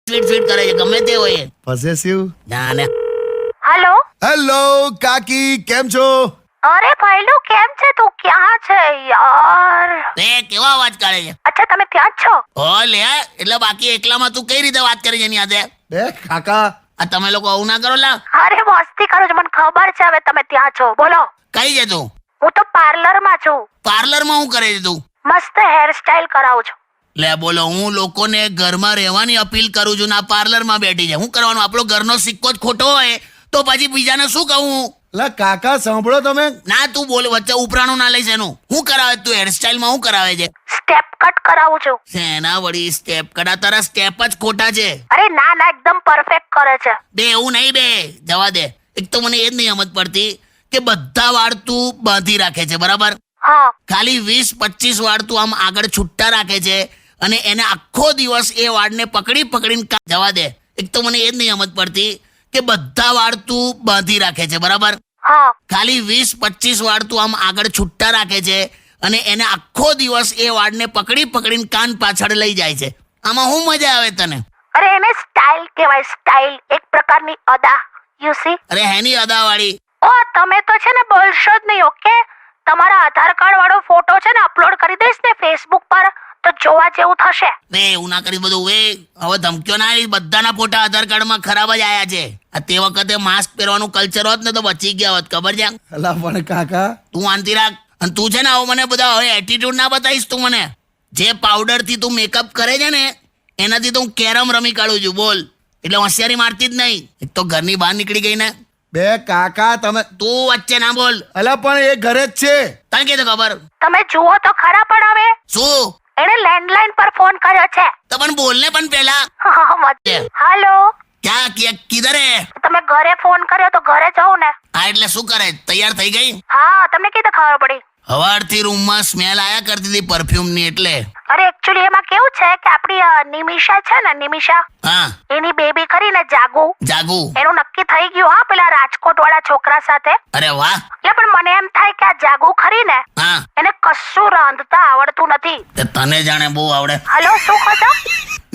Fit કરે છે ગમે તે હોય. પોસેસિવ. ના ને હેલો હેલો કાકી, કેમ છો? અરે ભાઈલુ કેમ છે તું? ક્યાં છે યાર? તે કેવા અવાજ કાઢે છે? અચ્છા તમે ત્યાં જ છો? હો લે, એટલે બાકી એકલામાં તું કઈ રીતે વાત કરી છે એની હાથે? બે કાકા. આ તમે લોકો આવું ના કરો લા. અરે મસ્તી કરું છું, મને ખબર છે હવે તમે ત્યાં છો. બોલો. કઈ છે તું? હું તો પાર્લરમાં છું. પાર્લરમાં શું કરે છે તું? મસ્ત હેરસ્ટાઈલ કરાવું છું. લે બોલો, હું લોકોને ઘરમાં રહેવાની અપીલ કરું છું ને આ પાર્લરમાં બેઠી છે. શું કરવાનું? આપણો ઘરનો સિક્કો જ ખોટો હોય તો પછી બીજાને શું કહું? લા કાકા સાંભળો તમે. ના તું બોલ, વચ્ચે ઉપરાણું ના લઈશ એનું. શું કરાવે તું? હેરસ્ટાઈલમાં શું કરાવે છે? સ્ટેપ કટ કરાવું છું. શેના વળી સ્ટેપ કડા? તારા સ્ટેપ જ ખોટા છે. અરે ના ના એકદમ પરફેક્ટ કરે છે. બે એવું નહીં, બે જવા દે. એક તો મને એ જ નહીં સમજ પડતી કે બધા વાળ તું બાંધી રાખે છે, બરાબર? હા ખાલી 20-25 વાળ તું આમ આગળ છૂટા રાખે છે અને એને આખો દિવસ એ વાળને પકડીને જવા દે. એક તો મને એ જ નહીં સમજ પડતી કે બધા વાળ તું બાંધી રાખે છે, બરાબર? હા ખાલી 20-25 વાળ તું આમ આગળ છૂટા રાખે છે અને એને આખો દિવસ એ વાળને પકડીને કાન પાછળ લઈ જાય છે. આમાં શું મજા આવે તને? અરે એને સ્ટાઇલ કહેવાય, સ્ટાઇલ. એક પ્રકારની અદા. You C. અરે હેની અદાવાળી? ઓ તમે તો છે ને બોલશો જ નહીં, ઓકે? તમારા આધાર કાર્ડ વાળો ફોટો છે ને અપલોડ કરી દઈશ ને ફેસબુક પર તો જોવા જેવું થશે. વે એવું ના કરી બધું. વે હવે ધમકીઓ ના આવી. બધાના ફોટા આધાર કાર્ડમાં ખરાબ જ આયા છે. આ તે વખતે માસ્ક પહેરવાનું કલ્ચર હોત ને તો બચી ગયા હોત, ખબર છે? અલા પણ કાકા. તું આંતી રાખ. અને તું છે ને હવે મને બધા હવે એટીટ્યુડ ના બતાવીશ તું મને. જે પાવડર થી તું મેકઅપ કરે છે ને એનાથી તો હું કેરમ રમી કાઢું છું, બોલ. એટલે હોશિયારી મારતી જ નહીં. એક તો ઘરની બહાર નીકળી ગઈ ને. બે કાકા તમે. તું વચ્ચે ના બોલ. અલા પણ એ ઘરે જ છે. તને કે તો ખબર? તમે જુઓ તો ખરા પણ હવે શું? એને લેન્ડલાઇન પર ફોન કર્યો છે. તો પણ બોલ ને પણ પેલા. હાલો ક્યાં કિધર હે? તમે ઘરે ફોન કર્યો તો ઘરે જાઉં ને. હા એટલે શું કરે? તૈયાર થઈ ગઈ? હા તમને કીધું ખબર પડી. હવારથી રૂમમાં સ્મેલ આયા કરતી હતી પરફ્યુમની, એટલે. અરે એકચ્યુઅલી એમાં કેવું છે કે આપણી નિમિષા છે ને, નિમિષા, હા એની બેબી કરીને જાગુ, જાગુ. એનું નક્કી થઈ ગયું. હા પેલા રાજકોટ વાળા છોકરા સાથે. અરે વાહ. એટલે પણ મને એમ થાય કે આ જાગુ ખરી ને હા એને કશું રાંધતા આવડતું નથી. તે તને જાણે બહુ આવડે. હલો શું કહો છો?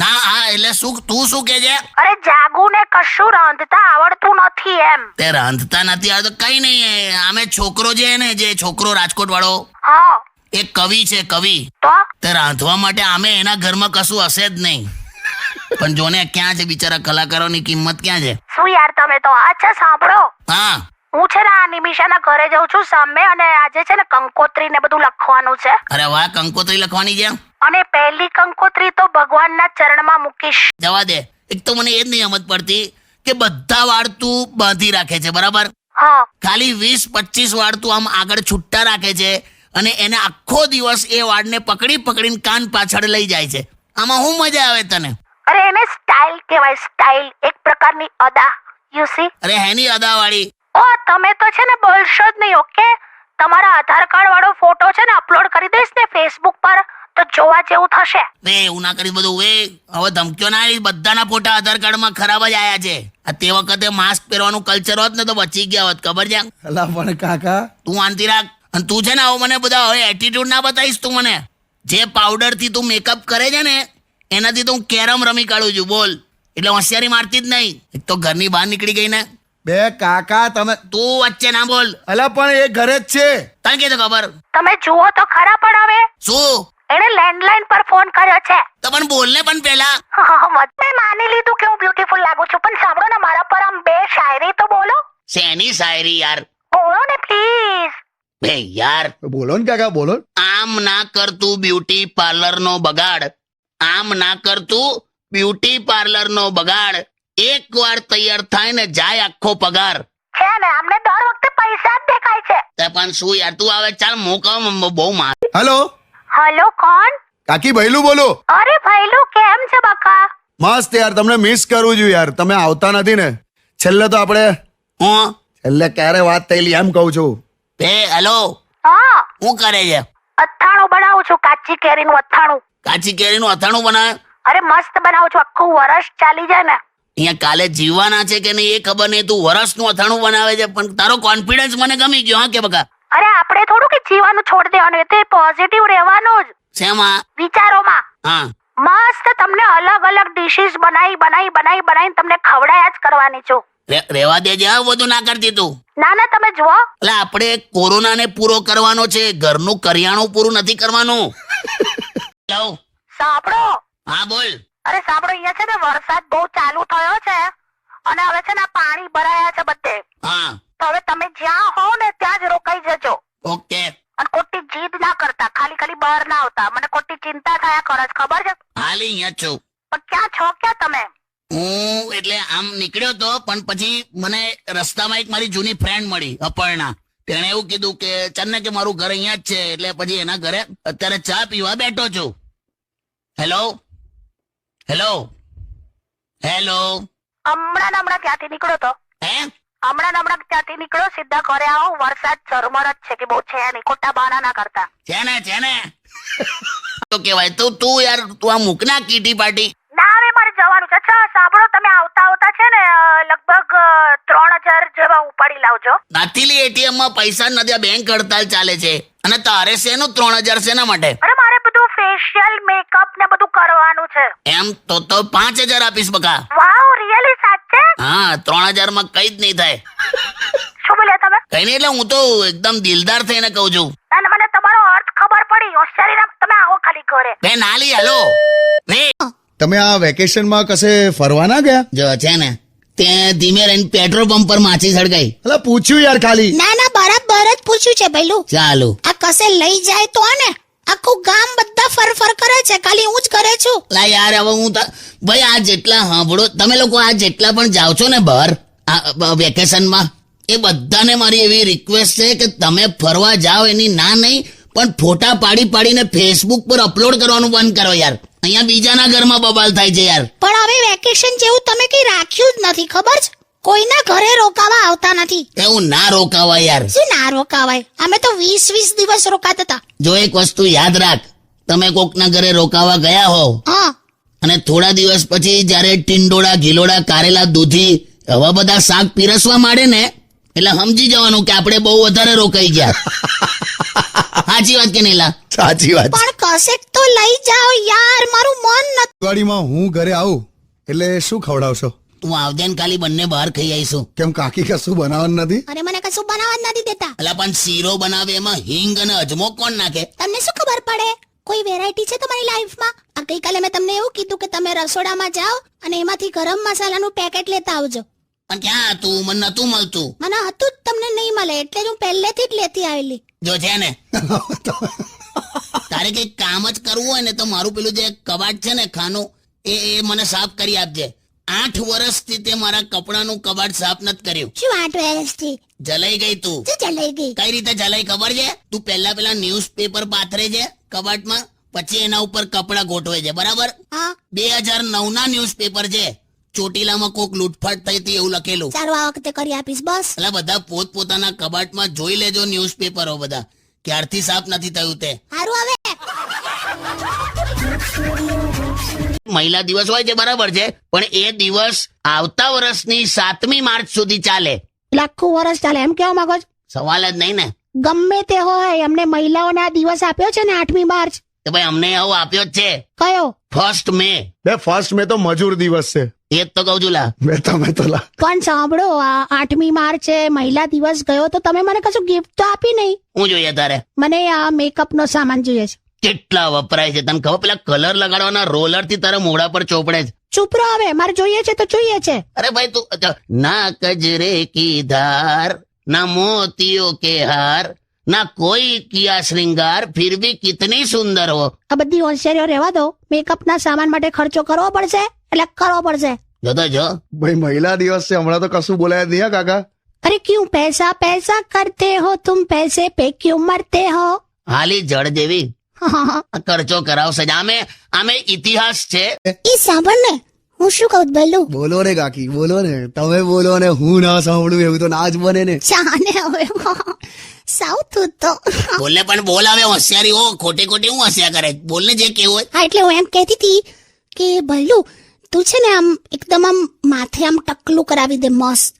ના હા એટલે શું? તું શું કે છે? અરે જાગુ ને કશું રાંધતા આવડતું નથી એમ. તે રાંધતા નથી આવડતું? કઈ નહીં. આમે છોકરો છે ને, જે છોકરો રાજકોટ વાળો, હા એ કવિ છે, કવિ. તો તે રાંધવા માટે આમે એના ઘરમાં કશું હશે જ નહીં. પણ જોને ક્યાં છે બિચારા કલાકારોની કિંમત ક્યાં છે? શું યાર તમે તો. અચ્છા સાંભળો, હા હું છે ને આ નિમિષાના ઘરે જઉં છું સામે, અને આજે છે ને કંકોત્રી ને બધું લખવાનું છે. અરે વાહ, કંકોત્રી લખવાની છે? અને પહેલી કંકોત્રી તો ભગવાનના ચરણમાં મૂકીશ. જવા દે. એક તો મને એ જ નહીં સમજ પડતી કે બધા વાળ તું બાંધી રાખે છે, બરાબર? હા ખાલી 20-25 વાળ તું આમ આગળ છૂટા રાખે છે અને એને આખો દિવસ એ વાળને પકડીને કાન પાછળ લઈ જાય છે. આમાં શું મજા આવે તને? અરે એને સ્ટાઇલ કહેવાય, સ્ટાઇલ. એક પ્રકારની અદા. You C. અરે હેની અદાવાળી? ઓ તમે તો છે ને બોલશો જ નહીં, ઓકે? તમારા આધાર કાર્ડ વાળો ફોટો છે ને અપલોડ કરી દઈશ ને ફેસબુક પર તો જોવા જેવું થશે. વે એવું ના કરી બધું. વે હવે ધમકીઓ ના આવી. બધાના ફોટા આધાર કાર્ડમાં ખરાબ જ આયા છે. આ તે વખતે માસ્ક પહેરવાનું કલ્ચર હોત ને તો બચી ગયા હોત, ખબર છે? અલા પણ કાકા. તું આંતી રાખ. અને તું છે ને હવે મને બધા હવે એટીટ્યુડ ના બતાવીશ તું મને. જે પાવડર થી તું મેકઅપ કરે છે ને એનાથી તો હું કેરમ રમી કાઢું છું, બોલ. એટલે હોશિયારી મારતી જ નહીં. એક તો ઘરની બહાર નીકળી ગઈ ને. બે કાકા તમે. તું વચ્ચે ના બોલ. અલા પણ એ ઘરે જ છે. તને કે તો ખબર? તમે જુઓ તો ખરા પણ હવે શું? એને લેન્ડલાઇન પર ફોન કર્યો છે. તો પણ બોલ ને પણ પેલા. મેં માની લીધું કે હું બ્યુટીફુલ લાગુ છું, પણ સાંભળો ને મારા પર આમ બે શાયરી તો બોલો. શેની શાયરી યાર? બોલો ને પ્લીઝ. બે યાર બોલો ને કાકા, બોલો. આમ ના કરતું બ્યુટી પાર્લર નો બગાડ. આમ ના કરતું બ્યુટી પાર્લર નો બગાડ. એક વાર તૈયાર થાય ને જાય આખો પગાર. છે ને અમને દર વખતે પૈસા જ દેખાય છે. તે પણ શું યાર, તું આવે ચાલ મોકમ બહુ માર. હેલો હલો કોણ? કાકી ભૈલું બોલો. અરે ભાઈલુ કેમ છે બકા? મસ્ત યાર, તમને મિસ કરું છું યાર. તમે આવતા નથી ને. છેલ્લે તો આપણે હું છેલ્લે ક્યારે વાત થયેલી એમ કહું છું. બે હેલો, હા શું કરે છે? અથાણું બનાવું છું, કાચી કેરીનું અથાણું. કાચી કેરીનું અથાણું બનાવે? અરે મસ્ત બનાવું છું, આખું વરસ ચાલી જાય ને. અહીંયા કાલે જીવવાના છે કે નહીં એ ખબર નહીં. તું વરસનું અથાણું બનાવે છે, પણ તારો કોન્ફિડન્સ મને ગમી ગયો. હા કે બકા? અરે આપણે થોડું કે જીવાનું છોડી દેવાનું, એ તો પોઝિટિવ રહેવાનું જ. શેમાં? વિચારોમાં. હા મસ્ત તમને અલગ અલગ ડિશિસ બનાવીને તમને ખવડાયા જ કરવાની છું. રેવા દેજે હા, બધું ના કરતી તું. ના તમે જુઓ, એટલે આપણે કોરોનાને પૂરો કરવાનો છે, ઘરનું કરિયાણું પૂરું નથી કરવાનું. હેલો, સાંભળો. હા બોલ. અરે સાંભળો, અહીંયા છે ને વરસાદ બહુ ચાલુ થયો છે અને હવે છે ને પાણી ભરાયા છે બધે. હા તો હવે તમે જ્યાં હો ને ત્યાં જ રોકાઈ જજો ઓકે. અને ખોટી જીદ ના કરતા, ખાલી બહાર ના આવતા. મને ખોટી ચિંતા થયા કરે છે, ખબર છે? હાલી અહીંયા જ છું પણ ક્યાં છો ક્યાં તમે? હું. એટલે આમ નીકળ્યો તો, પણ પછી મને રસ્તામાં એક મારી જૂની ફ્રેન્ડ મળી, અપર્ણા. તેણે એવું કીધું કે ચાલ ને કે મારું ઘર અહીંયા જ છે, એટલે પછી એના ઘરે અત્યારે ચા પીવા બેઠો છું. Hello hello hello. હમણાં ત્યાંથી નીકળો તો. હે હમણાં ત્યાંથી નીકળો, સીધા ઘરે આવો. વરસાદ ઝરમર જ છે કે બહુ છે નહીં, ખોટા બહાના ના કરતા. છે ને તો કેવાય તું યાર, તું આ મૂકના કીટી પાર્ટી. ના હવે મારે જવાનું છે. અચ્છા સાંભળો, તમે આવતા છે ને લગભગ 3000 જેવા ઉપાડી લાવજો. નથી લી, એટીએમ માં પૈસા જ નથી, આ બેંક હડતાલ ચાલે છે. અને તારે શેનું 3000 શેના માટે? અરે મારે બધું ફેશિયલ મેકઅપ ને બધું કરવાનું છે. એમ તો 5000 આપીશ બકા. વાવ, રિયલી સાચે? હા, 3000 માં કઈ જ નહીં થાય. શું બોલ્યા તમે? કઈ નહીં, એટલે હું તો એકદમ દિલદાર થઈને કહું છું. અને મને તમારો અર્થ ખબર પડી. હોશિયારી ના, તમે આવો ખાલી ઘરે. બે નાલી. હેલો રે, તમે આ વેકેશનમાં કશે ફરવા ના ગયા? જો છે ને તે ધીમે રહીને પેટ્રોલ પંપ પર માછી સળગાઈ. એટલે પૂછ્યું યાર ખાલી. ના બરાબર જ પૂછ્યું છે ભઈલું. ચાલુ આ કસે લઈ જાય તો ને આખું ગામ બધા ફર કરે છે, ખાલી હું જ કરે છું. લા યાર, હવે હું ભાઈ આ જેટલા સાંભળો, તમે લોકો આ જેટલા પણ જાઓ છો ને બહાર આ વેકેશનમાં, એ બધાને મારી એવી રિક્વેસ્ટ છે કે તમે ફરવા જાઓ એની ના નહીં, પણ ફોટા પાડીને ફેસબુક પર અપલોડ કરવાનું બંધ કરો યાર. અહીંયા બીજાના ઘરમાં બબાલ થાય છે યાર. પણ હવે વેકેશન જેવું તમે કઈ રાખ્યું જ નથી, ખબર છે? કોઈના ઘરે રોકાવા આવતા નથી. એવું ના રોકાવાય યાર. શું ના રોકાવાય? અમે તો 20 દિવસ રોકાતા હતા. જો એક વસ્તુ યાદ રાખ, તમે કોકના ઘરે રોકાવા ગયા હોવ હા, અને થોડા દિવસ પછી જયારે ટીંડોળા, ગીલોડા, કારેલા, દૂધી આવા બધા શાક પીરસવા માંડે ને, એટલે સમજી જવાનું કે આપણે બહુ વધારે રોકાઈ ગયા. સાચી વાત કે નહીં લા? સાચી વાત. પણ કશેક તો લઈ જાઓ યાર, મારું મન નથી. દિવાળીમાં હું ઘરે આવું એટલે શું ખવડાવશો? તું આવજે ને, ખાલી બંને બહાર ખાઈ આવીશું. કેમ કાકી કશું બનાવવાનું નથી? અરે મને કશું બનાવવા જ નથી દેતા. એટલે પણ શીરો બનાવે એમાં હિંગ અને અજમો કોણ નાખે? તમને શું ખબર પડે? કોઈ વેરાયટી છે તમારી લાઈફમાં? આ ગઈકાલે મેં તમને એવું કીધું કે તમે રસોડામાં જાઓ અને એમાંથી ગરમ મસાલાનું પેકેટ લેતા આવજો. પણ ક્યાં હતું? મને નતું મળતું. મને હતું જ, તમને નહીં મળે એટલે જ હું પહેલેથી જ લેતી આવેલી. જો છે ને તારે કઈ કામ જ કરવું હોય ને તો મારું પેલું જે કબાટ છે ને ખાનું, એ મને સાફ કરી આપજે. 8 વર્ષથી તે મારા કપડાનું કબાટ સાફ નથી કર્યું. શું 8 વર્ષથી? જલાઈ ગઈ તું. શું ચલાઈ ગઈ? કઈ રીતે જલાઈ ખબર છે? તું પેલા ન્યૂઝપેપર પાથરે છે કબાટમાં, પછી એના ઉપર કપડા ગોઠવે છે, બરાબર? હા, 2009 ના ન્યૂઝપેપર છે. ચોટીલામાં કોક લૂંટફાટ થઈ હતી એવું લખેલું. સારું, આ વખતે કરી આપીશ બસ. એટલે બધા પોતપોતાના કબાટમાં જોઈ લેજો ન્યૂઝપેપરો બધા, ક્યારથી સાફ નથી થયું તે. સારું, હવે મહિલા દિવસ હોય છે બરાબર છે, પણ એ દિવસ આવતા વર્ષની 7મી માર્ચ સુધી ચાલે. લાખું વર્ષ ચાલે એમ કેવા માંગો છો? સવાલ જ નહીં ને. ગમે તે હોય, અમને મહિલાઓને આ દિવસ આપ્યો છે ને 8મી માર્ચ. તો ભાઈ અમને આવો આપ્યો જ છે. કયો? 1 મે. 1 મે તો મજૂર દિવસ છે. એ જ તો કહું છું લા. તમે તો લા. પણ સાંભળો, આ 8મી માર્ચે મહિલા દિવસ ગયો તો તમે મને કશું ગિફ્ટ તો આપી નહીં. હું જોઈએ તારે? મને આ મેકઅપ નો સામાન જોઈએ છે. કેટલા વપરાય છે તને ખબર? પેલા કલર લગાડવાના રોલર થી તારા મોઢા પર ચોપડે છે. ચૂપ રહો, હવે મારે જોઈએ છે તો જોઈએ છે. અરે ભાઈ તું ના કજરે કી ધાર, ના મોતિયો કે હાર, ના કોઈ કિયા શ્રૃંગાર, ફિર ભી કિતની સુંદર હો. આ બધી હોશિયારીઓ રહેવા દો. મેકઅપ ના સામાન માટે ખર્ચો કરવો પડશે એટલે કરવો પડશે. જો જો ભાઈ મહિલા દિવસ છે, હમણાં તો કશું બોલાય જ નહીં હા કાકા. અરે ક્યું પૈસા પૈસા કરતે હો તુમ, પૈસે પે ક્યું મરતે હો. હાલી જળ જેવી ખર્ચો કરાવશે. આમે ઇતિહાસ છે. ઈ સાંભળ ને, હું શું કહું ભલું? બોલો ને કાકી, બોલો ને. તમે બોલો ને હું ના સાંભળું એવું તો ના જ બને ને. જાને હવે સાઉથ તો બોલને પણ બોલ. આવે હોશિયારી હો, ખોટી હું હસ્યા કરે. બોલને જે કેવું હોય. હા, એટલે હું એમ કહેતી હતી કે ભલ્લુ તું છે ને આમ એકદમ આમ માથે આમ ટકલું કરાવી દે મસ્ત,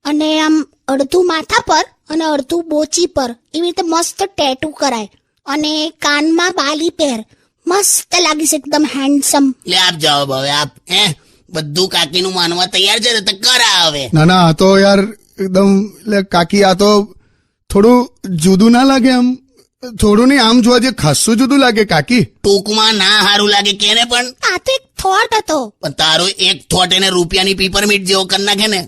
અને આમ અડધું માથા પર અને અડધું બોચી પર એવી રીતે મસ્ત ટેટુ કરાય, અને કાનમાં બાલી પહેર, મસ્ત લાગીશ એકદમ હેન્ડસમ. લે આપ જવાબ હવે આપ બધું કાકીનું માનવા તૈયાર છે ને તો કરા હવે. ના ના આ તો યાર એકદમ એટલે કાકી આ તો થોડું જુદું ના લાગે આમ થોડું નહીં આમ જોવા જે ખાસું જુદું લાગે કાકી. ટૂંકમાં ના સારું લાગે કેને પણ આ તો એક થોટ હતો. પણ તારો એક થોટ એને રૂપિયાની પીપરમીટ જેવો કરી નાખે ને